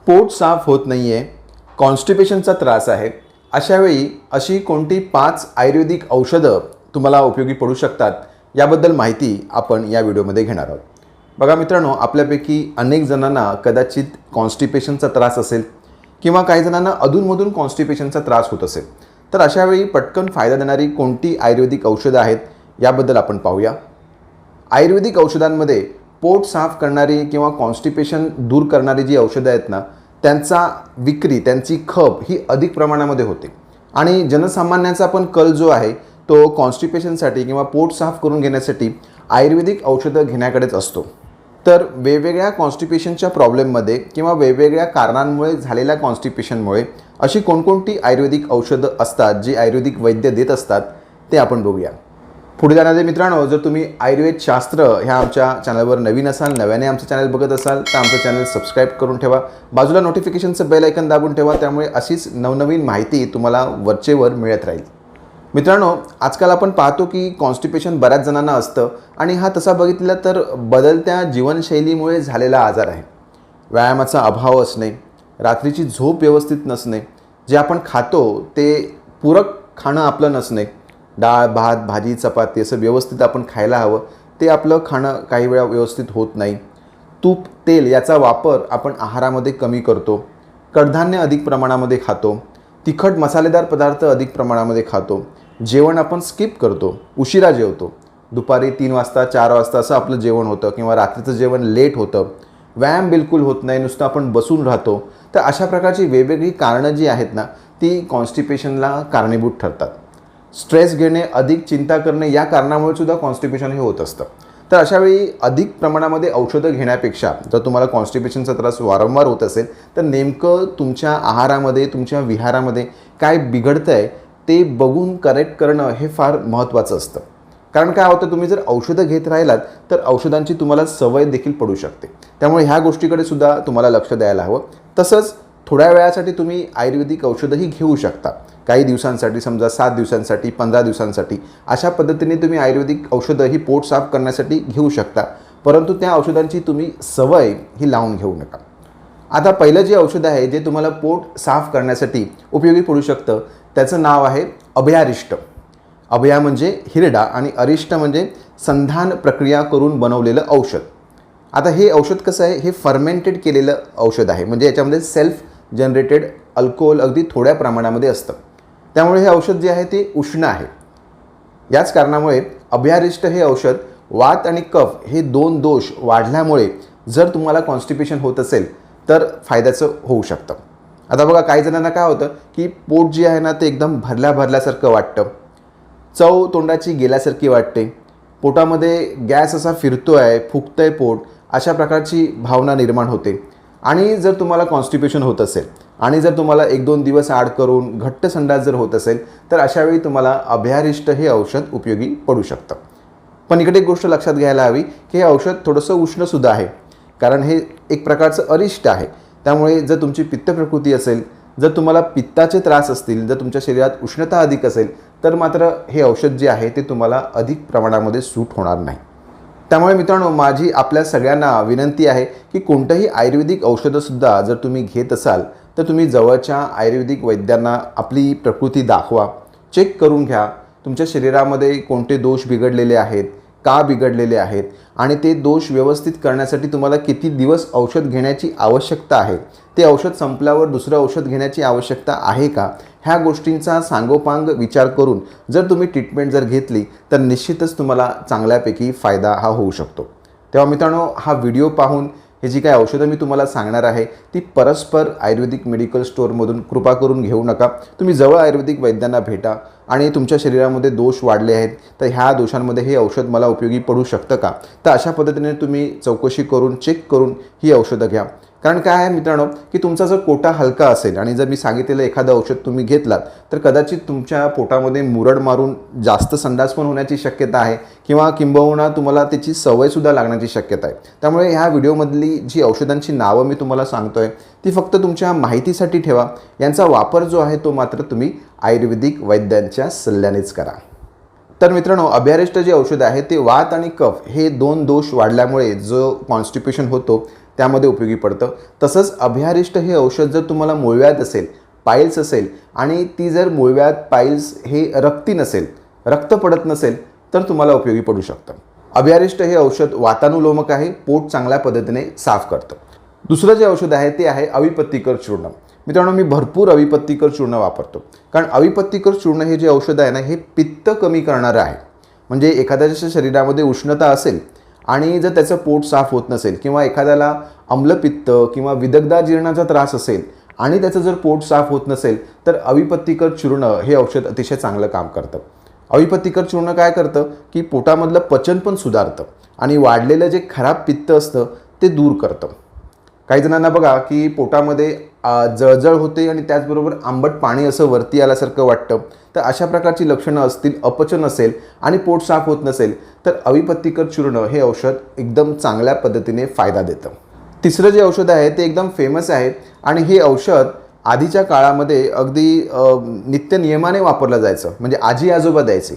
पोट साफ होत नाही आहे, कॉन्स्टिपेशनचा त्रास आहे, अशावेळी अशी कोणती 5 आयुर्वेदिक औषधं तुम्हाला उपयोगी पडू शकतात याबद्दल माहिती आपण या व्हिडिओमध्ये घेणार आहोत. बघा मित्रांनो, आपल्यापैकी अनेक जणांना कदाचित कॉन्स्टिपेशनचा त्रास असेल किंवा काही जणांना अधूनमधून कॉन्स्टिपेशनचा त्रास होत असेल. तर अशावेळी पटकन फायदा देणारी कोणती आयुर्वेदिक औषधं आहेत याबद्दल आपण पाहूया. आयुर्वेदिक औषधांमध्ये पोट साफ करणारी किंवा कॉन्स्टिपेशन दूर करणारी जी औषधं आहेत ना, त्यांचा विक्री, त्यांची खप ही अधिक प्रमाणामध्ये होते आणि जनसामान्याचा पण कल जो आहे तो कॉन्स्टिपेशनसाठी किंवा पोट साफ करून घेण्यासाठी आयुर्वेदिक औषधं घेण्याकडेच असतो. तर वेगवेगळ्या कॉन्स्टिपेशनच्या प्रॉब्लेममध्ये किंवा वेगवेगळ्या कारणांमुळे झालेल्या कॉन्स्टिपेशनमुळे अशी कोणकोणती आयुर्वेदिक औषधं असतात जी आयुर्वेदिक वैद्य देत असतात ते आपण बघूया. पुढे जाण्याआधी मित्रांनो, जर तुम्ही आयुर्वेद शास्त्र ह्या आमच्या चॅनलवर नवीन असाल, नव्याने आमचं चॅनल बघत असाल तर आमचं चॅनल सबस्क्राईब करून ठेवा. बाजूला नोटिफिकेशनचं बेल आयकन दाबून ठेवा, त्यामुळे अशीच नवनवीन माहिती तुम्हाला वरचेवर मिळत राहील. मित्रांनो, आजकाल आपण पाहतो की कॉन्स्टिपेशन बऱ्याच जणांना असतं आणि हा तसा बघितला तर बदलत्या जीवनशैलीमुळे झालेला आजार आहे. व्यायामाचा अभाव असणे, रात्रीची झोप व्यवस्थित नसणे, जे आपण खातो ते पूरक खाणं आपलं नसणे, डाळ भात भाजी चपाती असं व्यवस्थित आपण खायला हवं ते आपलं खाणं काही वेळा व्यवस्थित होत नाही. तूप तेल याचा वापर आपण आहारामध्ये कमी करतो, कडधान्य अधिक प्रमाणामध्ये खातो, तिखट मसालेदार पदार्थ अधिक प्रमाणामध्ये खातो, जेवण आपण स्किप करतो, उशिरा जेवतो, दुपारी 3 वाजता 4 वाजता असं आपलं जेवण होतं किंवा रात्रीचं जेवण लेट होतं, व्यायाम बिलकुल होत नाही, नुसतं आपण बसून राहतो. तर अशा प्रकारची वेगवेगळी कारणं जी आहेत ना ती कॉन्स्टिपेशनला कारणीभूत ठरतात. स्ट्रेस घेणे, अधिक चिंता करणे या कारणामुळे सुद्धा कॉन्स्टिपेशन हे होत असतं. तर अशावेळी अधिक प्रमाणामध्ये औषधं घेण्यापेक्षा जर तुम्हाला कॉन्स्टिपेशनचा त्रास वारंवार होत असेल तर नेमकं तुमच्या आहारामध्ये, तुमच्या विहारामध्ये काय बिघडतं आहे ते बघून करेक्ट करणं हे फार महत्त्वाचं असतं. कारण काय होतं, तुम्ही जर औषधं घेत राहिलात तर औषधांची तुम्हाला सवय देखील पडू शकते. त्यामुळे ह्या गोष्टीकडे सुद्धा तुम्हाला लक्ष द्यायला हवं. तसंच थोड्या वेळासाठी तुम्ही आयुर्वेदिक औषधंही घेऊ शकता. काही दिवसांसाठी, समजा 7 दिवसांसाठी, 15 दिवसांसाठी अशा पद्धतीने तुम्ही आयुर्वेदिक औषधं ही पोट साफ करण्यासाठी घेऊ शकता. परंतु त्या औषधांची तुम्ही सवय ही लावून घेऊ नका. आता पहिलं जे औषध आहे जे तुम्हाला पोट साफ करण्यासाठी उपयोगी पडू शकतं त्याचं नाव आहे अभयारिष्ट. अभया म्हणजे हिरडा आणि अरिष्ट म्हणजे संधान प्रक्रिया करून बनवलेलं औषध. आता हे औषध कसं आहे, हे फर्मेंटेड केलेलं औषध आहे, म्हणजे याच्यामध्ये सेल्फ जनरेटेड अल्कोहोल अगदी थोड्या प्रमाणामध्ये असतं. त्यामुळे हे औषध जे आहे ते उष्ण आहे. याच कारणामुळे अभयारिष्ट हे औषध वात आणि कफ हे 2 दोष वाढल्यामुळे जर तुम्हाला कॉन्स्टिपेशन होत असेल तर फायद्याचं होऊ शकतं. आता बघा, काही जणांना काय होतं की पोट जे आहे ना ते एकदम भरल्यासारखं वाटतं, चव तोंडाची गेल्यासारखी वाटते, पोटामध्ये गॅस असा फिरतो आहे, फुगतंय पोट, अशा प्रकारची भावना निर्माण होते. आणि जर तुम्हाला कॉन्स्टिपेशन होत असेल आणि जर तुम्हाला 1-2 दिवस आड करून घट्ट संडास जर होत असेल तर अशावेळी तुम्हाला अभयारिष्ट हे औषध उपयोगी पडू शकतं. पण इकडे एक गोष्ट लक्षात घ्यायला हवी की हे औषध थोडंसं उष्णसुद्धा आहे, कारण हे एक प्रकारचं अरिष्ट आहे. त्यामुळे जर तुमची पित्त प्रकृती असेल, जर तुम्हाला पित्ताचे त्रास असतील, जर तुमच्या शरीरात उष्णता अधिक असेल तर मात्र हे औषध जे आहे ते तुम्हाला अधिक प्रमाणामध्ये सूट होणार नाही. त्यामुळे मित्रांनो, माझी आपल्या सगळ्यांना विनंती आहे की कोणतंही आयुर्वेदिक औषधंसुद्धा जर तुम्ही घेत असाल तर तुम्ही जवळच्या आयुर्वेदिक वैद्यांना आपली प्रकृती दाखवा, चेक करून घ्या. तुमच्या शरीरामध्ये कोणते दोष बिघडलेले आहेत, का बिघडलेले आहेत आणि ते दोष व्यवस्थित करण्यासाठी तुम्हाला किती दिवस औषध घेण्याची आवश्यकता आहे, ते औषध संपल्यावर दुसरं औषध घेण्याची आवश्यकता आहे का, ह्या गोष्टींचा सांगोपांग विचार करून जर तुम्ही ट्रीटमेंट जर घेतली तर निश्चितच तुम्हाला चांगल्यापैकी फायदा हा होऊ शकतो. तेव्हा मित्रांनो, हा व्हिडिओ पाहून हे जी काही औषधं मी तुम्हाला सांगणार आहे ती परस्पर आयुर्वेदिक मेडिकल स्टोअरमधून कृपा करून घेऊ नका. तुम्ही जवळ आयुर्वेदिक वैद्यांना भेटा आणि तुमच्या शरीरामध्ये दोष वाढले आहेत तर ह्या दोषांमध्ये हे औषध मला उपयोगी पडू शकतं का, तर अशा पद्धतीने तुम्ही चौकशी करून, चेक करून ही औषधं घ्या. कारण काय आहे मित्रांनो की तुमचा जर कोटा हलका असेल आणि जर मी सांगितलेलं एखादं औषध तुम्ही घेतलात तर कदाचित तुमच्या पोटामध्ये मुरड मारून जास्त संडास पण होण्याची शक्यता आहे किंवा किंबहुना तुम्हाला त्याची सवयसुद्धा लागण्याची शक्यता आहे. त्यामुळे ह्या व्हिडिओमधली जी औषधांची नावं मी तुम्हाला सांगतोय ती फक्त तुमच्या माहितीसाठी ठेवा. यांचा वापर जो आहे तो मात्र तुम्ही आयुर्वेदिक वैद्यांच्या सल्ल्यानेच करा. तर मित्रांनो, अभयारिष्ट जे औषध आहे ते वात आणि कफ हे 2 दोष वाढल्यामुळे जो कॉन्स्टिपेशन होतो त्यामध्ये उपयोगी पडतं. तसंच अभ्यारिष्ट हे औषध जर तुम्हाला मूळव्याध असेल, पाईल्स असेल आणि ती जर मूळव्याध पाईल्स हे रक्ती नसेल, रक्त पडत नसेल तर तुम्हाला उपयोगी पडू शकतं. अभ्यारिष्ट हे औषध वातानुलोमक आहे, पोट चांगल्या पद्धतीने साफ करतं. दुसरं जे औषध आहे ते आहे अविपत्तिकर चूर्ण. मित्रांनो, मी भरपूर अविपत्तिकर चूर्ण वापरतो, कारण अविपत्तिकर चूर्ण हे जे औषध आहे ना, हे पित्त कमी करणारं आहे. म्हणजे एखाद्याच्या शरीरामध्ये उष्णता असेल आणि जर त्याचं पोट साफ होत नसेल किंवा एखाद्याला अम्लपित्त किंवा विदग्धाजीर्णाचा त्रास असेल आणि त्याचं जर पोट साफ होत नसेल तर अविपत्तिकर चूर्ण हे औषध अतिशय चांगलं काम करतं. अविपत्तिकर चूर्ण काय करतं की पोटामधलं पचन पण सुधारतं आणि वाढलेलं जे खराब पित्त असतं ते दूर करतं. काही जणांना बघा की पोटामध्ये जळजळ होते आणि त्याचबरोबर आंबट पाणी असं वरती आल्यासारखं वाटतं. तर अशा प्रकारची लक्षणं असतील, अपचन असेल आणि पोट साफ होत नसेल तर अविपत्तिकर चूर्ण हे औषध एकदम चांगल्या पद्धतीने फायदा देतं. तिसरं जे औषध आहे ते एकदम फेमस आहे आणि हे औषध आधीच्या काळामध्ये अगदी नित्य नियमाने वापरलं जायचं, म्हणजे आजी आजोबा द्यायचे.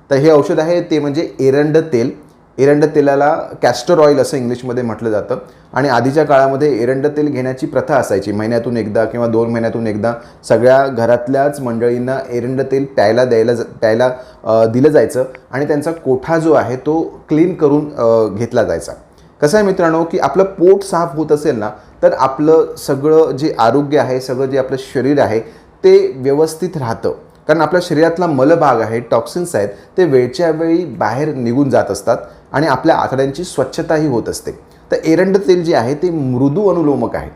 तर हे औषध आहे ते म्हणजे एरंड तेल. एरंड तेलाला कॅस्टर ऑइल असं इंग्लिशमध्ये म्हटलं जातं आणि आधीच्या काळामध्ये एरंड तेल घेण्याची प्रथा असायची. महिन्यातून एकदा किंवा 2 महिन्यातून एकदा सगळ्या घरातल्याच मंडळींना एरंड तेल प्यायला दिलं जायचं आणि त्यांचा कोठा जो आहे तो क्लीन करून घेतला जायचा. कसं आहे मित्रांनो की आपलं पोट साफ होत असेल ना तर आपलं सगळं जे आरोग्य आहे, सगळं जे आपलं शरीर आहे ते व्यवस्थित राहतं. कारण आपल्या शरीरातला मलभाग आहे, टॉक्सिन्स आहेत, ते वेळच्या वेळी बाहेर निघून जात असतात आणि आपल्या आतड्यांची स्वच्छताही होत असते. तर एरंड तेल जे आहे ते मृदू अनुलोमक आहे.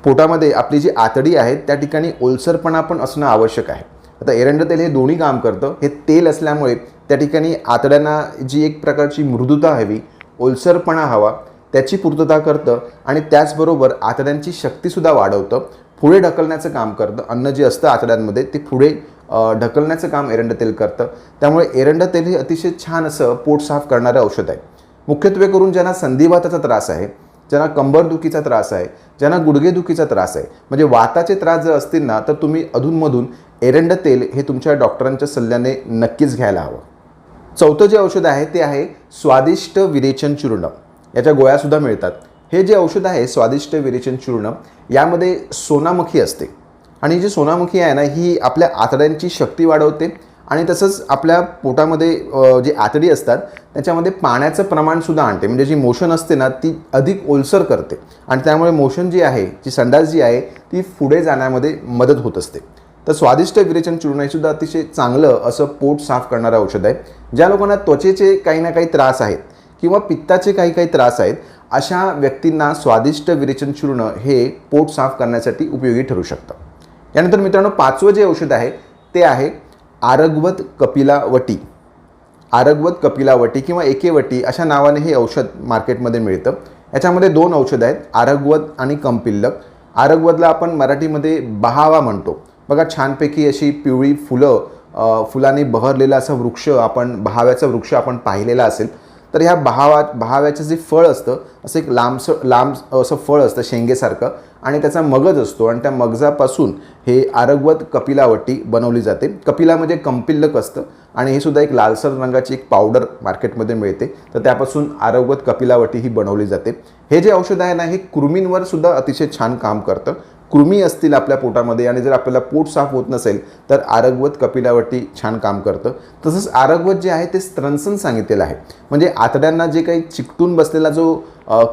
पोटामध्ये आपली जी आतडी आहे त्या ठिकाणी ओलसरपणा पण असणं आवश्यक आहे. आता एरंड तेल हे दोन्ही काम करतं. हे तेल असल्यामुळे त्या ठिकाणी आतड्यांना जी एक प्रकारची मृदुता हवी, ओलसरपणा हवा, त्याची पूर्तता करतं आणि त्याचबरोबर आतड्यांची शक्तीसुद्धा वाढवतं. पुढे ढकलण्याचं काम करतं. अन्न जे असतं आतड्यांमध्ये ते पुढे ढकलण्याचं काम एरंड तेल करतं. त्यामुळे एरंड तेल हे अतिशय छान असं पोट साफ करणारं औषध आहे. मुख्यत्वे करून ज्यांना संधिवाताचा त्रास आहे, ज्यांना कंबरदुखीचा त्रास आहे, ज्यांना गुडघेदुखीचा त्रास आहे, म्हणजे वाताचे त्रास जर असतील ना तर तुम्ही अधूनमधून एरंड तेल हे तुमच्या डॉक्टरांच्या सल्ल्याने नक्कीच घ्यायला हवं. चौथं जे औषध आहे ते आहे स्वादिष्ट विरेचन चूर्ण. याच्या गोळ्यासुद्धा मिळतात. हे जे औषध आहे स्वादिष्ट विरेचन चूर्ण, यामध्ये सोनामुखी असते आणि जी सोनामुखी आहे ना ही आपल्या आतड्यांची शक्ती वाढवते आणि तसंच आपल्या पोटामध्ये जे आतडी असतात त्याच्यामध्ये पाण्याचं प्रमाणसुद्धा आणते. म्हणजे जी मोशन असते ना ती अधिक ओलसर करते आणि त्यामुळे मोशन जी आहे, जी संडास जी आहे ती पुढे जाण्यामध्ये मदत होत असते. तर स्वादिष्ट विरेचन चूर्ण हे सुद्धा अतिशय चांगलं असं पोट साफ करणारं औषध आहे. ज्या लोकांना त्वचेचे काही ना काही त्रास आहेत किंवा पित्ताचे काही त्रास आहेत अशा व्यक्तींना स्वादिष्ट विरेचन चूर्ण हे पोट साफ करण्यासाठी उपयोगी ठरू शकतं. यानंतर मित्रांनो 5वं जे औषध आहे ते आहे आरगवत कपिलावटी. आरगवत कपिलावटी किंवा एकेवटी अशा नावाने हे औषध मार्केटमध्ये मिळतं. याच्यामध्ये 2 औषधं आहेत, आरगवत आणि कंपिल्लक. आरगवतला आपण मराठीमध्ये बहावा म्हणतो. बघा छानपैकी अशी पिवळी फुलांनी बहरलेला असा वृक्ष बहाव्याचा वृक्ष आपण पाहिलेला असेल. तर ह्या बहाव्याचं जे फळ असतं असं एक लांब असं फळ असतं शेंगेसारखं आणि त्याचा मगज असतो आणि त्या मगजापासून हे आरगवत कपिलावटी बनवली जाते. कपिला म्हणजे कंपिल्लक असतं आणि हे सुद्धा एक लालसर रंगाची एक पावडर मार्केटमध्ये मिळते. तर त्यापासून आरगवत कपिलावटी ही बनवली जाते. हे जे औषध आहे ना हे कृमींवर सुद्धा अतिशय छान काम करतं. कृमी असतील आपल्या पोटामध्ये आणि जर आपल्याला पोट साफ होत नसेल तर आरगवत कपिलावटी छान काम करतं. तसंच आरगवत जे आहे ते स्त्रंसन सांगितलेलं आहे. म्हणजे आतड्यांना जे काही चिकटून बसलेला जो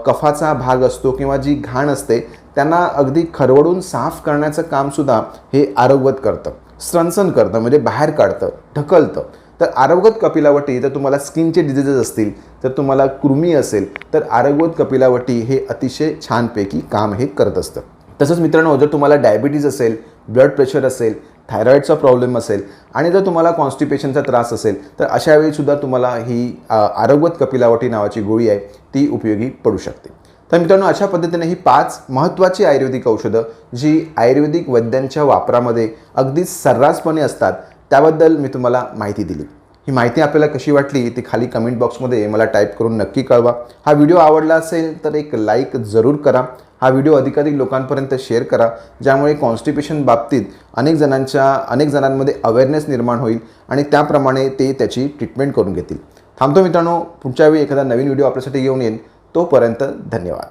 कफाचा भाग असतो किंवा जी घाण असते त्यांना अगदी खरवडून साफ करण्याचं कामसुद्धा हे आरगवत करतं. स्त्रंसन करतं म्हणजे बाहेर काढतं, ढकलतं. तर आरगवत कपिलावटी जर तुम्हाला स्किनचे डिझीजेस असतील, जर तुम्हाला कृमी असेल तर आरगवत कपिलावटी हे अतिशय छानपैकी काम हे करत असतं. तसंच मित्रांनो जर तुम्हाला डायबिटीज असेल, ब्लड प्रेशर असेल, थायरॉईडचा प्रॉब्लेम असेल आणि जर तुम्हाला कॉन्स्टिपेशनचा त्रास असेल तर अशा वेळीसुद्धा तुम्हाला ही आरगवत कपिलावटी नावाची गोळी आहे ती उपयोगी पडू शकते. तर मित्रांनो अशा पद्धतीने ही 5 महत्त्वाची आयुर्वेदिक औषधं जी आयुर्वेदिक वैद्यांच्या वापरामध्ये अगदी सर्रासपणे असतात त्याबद्दल मी तुम्हाला माहिती दिली. ही माहिती आपल्याला कशी वाटली ती खाली कमेंट बॉक्समध्ये मला टाईप करून नक्की कळवा. हा व्हिडिओ आवडला असेल तर एक लाईक जरूर करा. हा व्हिडिओ अधिकाधिक लोकांपर्यंत शेअर करा ज्यामुळे कॉन्स्टिपेशन बाबतीत अनेक जणांमध्ये अवेअरनेस निर्माण होईल आणि त्याप्रमाणे ते त्याची ट्रीटमेंट करून घेतील. थांबतो मित्रांनो, पुढच्या वेळी एखादा नवीन व्हिडिओ आपल्यासाठी घेऊन येईन. तोपर्यंत धन्यवाद.